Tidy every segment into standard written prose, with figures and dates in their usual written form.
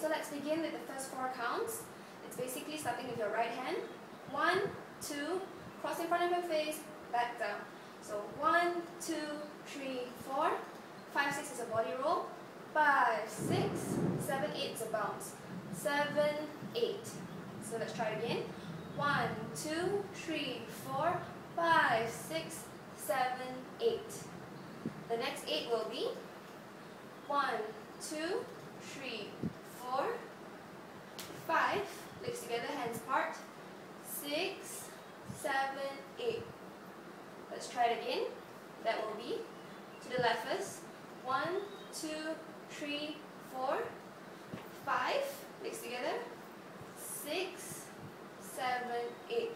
So let's begin with the first 4 counts. It's basically starting with your right hand. 1, 2, cross in front of your face, back down. So 1, 2, 3, 4, 5, 6 is a body roll, 5, 6, 7, 8 is a bounce, 7, 8. So let's try it again. 1, 2, 3, 4, 5, 6, 7, 8. The next 8 will be 1, 2, 3, 4, 5, legs together, hands apart, 6, 7, 8. Let's try it again. That will be to the left first. 1, 2, 3, 4, 5, legs together, 6, 7, 8.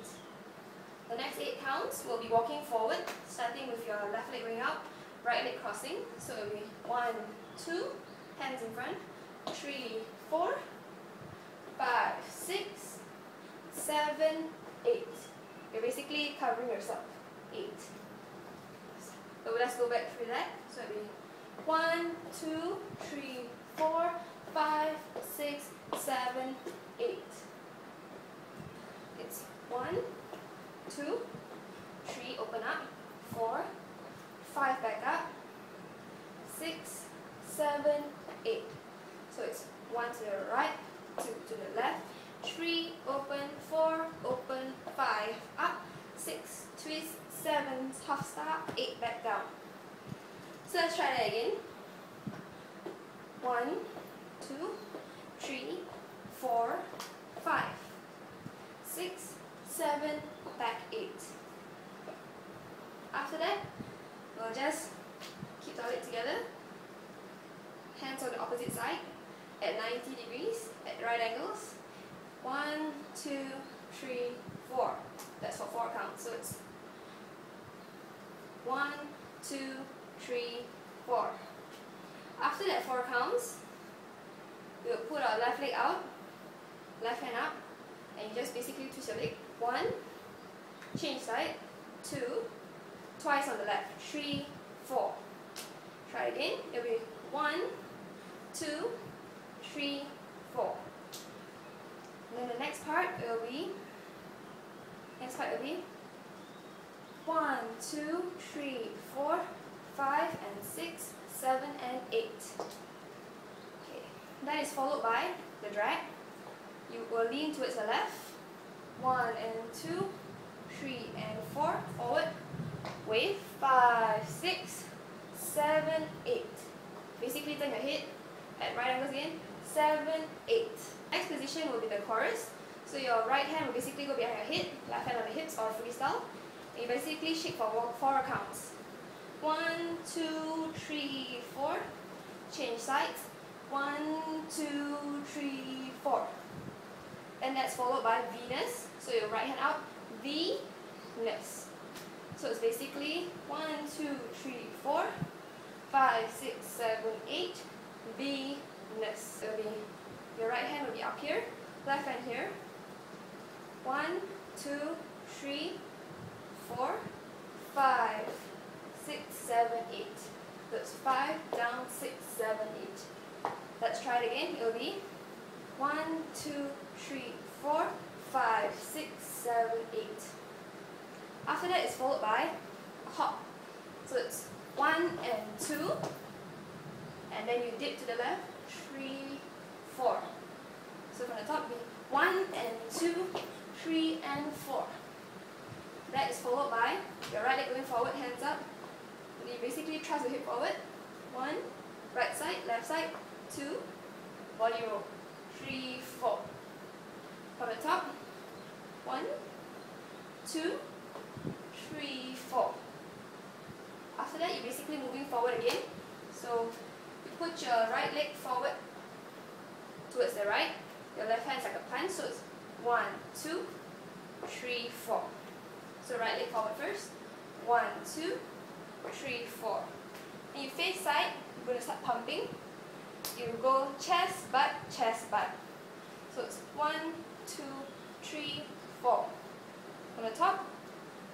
The next 8 counts will be walking forward, starting with your left leg going out, right leg crossing. So it will be 1, 2, hands in front, 3, 4, 5, 6, 7, 8. You're basically covering yourself. 8. So let's go back through that. So it'll be 1, 2, 3, 4, 5, 6, 7, 8. It's 1, 2, 3, open up, 4, 5, back up, 6, 7, 8. So it's 1 to the right, 2 to the left, 3, open, 4, open, 5, up, 6, twist, 7, half star, 8, back down. So let's try that again. 1, 2, 3, 4, 5, 6, 7, back 8. After that, we'll just keep the leg together, hands on the opposite side at 90 degrees, at right angles. 1, 2, 3, 4. That's for 4 counts. So it's 1, 2, 3, 4. After that 4 counts, we'll put our left leg out, left hand up, and you just basically twist your leg. 1, change side, 2, twice on the left, 3, 4. Try again. It'll be 1, 2, 3, 4. And then the next part will be 1, 2, 3, 4, 5, and 6, 7, and 8. Okay. That is followed by the drag. You will lean towards the left. 1 and 2, 3 and 4, forward. Wave. 5, 6, 7, 8. Basically turn your head at right angles again. 7, 8. Next position will be the chorus. So your right hand will basically go behind your head, left hand on the hips or freestyle. And you basically shake for 4 counts. 1, 2, 3, 4. Change sides. 1, 2, 3, 4. And that's followed by Venus. So your right hand out, Venus. So it's basically 1, 2, 3, 4, 5, 6, 7, 8, Venus. So it'll be, your right hand will be up here, left hand here. 1, 2, 3, 4, 5, 6, 7, 8. So it's 5, down, 6, 7, 8. Let's try it again. It'll be 1, 2, 3, 4, 5, 6, 7, 8. After that it's followed by a hop. So it's 1 and 2, and then you dip to the left, 3, 4. So from the top, be 1 and 2, 3 and 4. That is followed by your right leg going forward, hands up. You basically thrust your hip forward. 1, right side, left side, 2, body roll, 3, 4. From the top, 1, 2, 3, 4. After that, you're basically moving forward again. So you put your right leg forward towards the right. Your left hand is like a punch, so it's 1, 2, 3, 4. So right leg forward first. 1, 2, 3, 4. And you face side, you're going to start pumping. You go chest, butt, chest, butt. So it's 1, 2, 3, 4. From the top,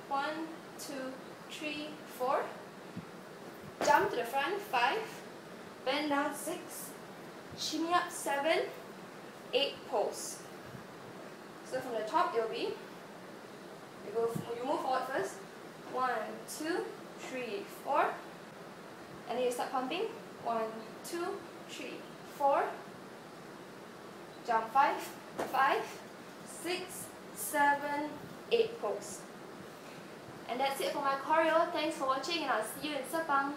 1, 2, 3, 4. Jump to the front, 5. Bend down, 6. Shimmy up, 7. 8 pulse. So from the top, it will be, you move forward first. 1, 2, 3, 4. And then you start pumping. 1, 2, 3, 4. Jump 5, 5, 6, 7, 8 pulse. And that's it for my choreo. Thanks for watching, and I'll see you in Sepang.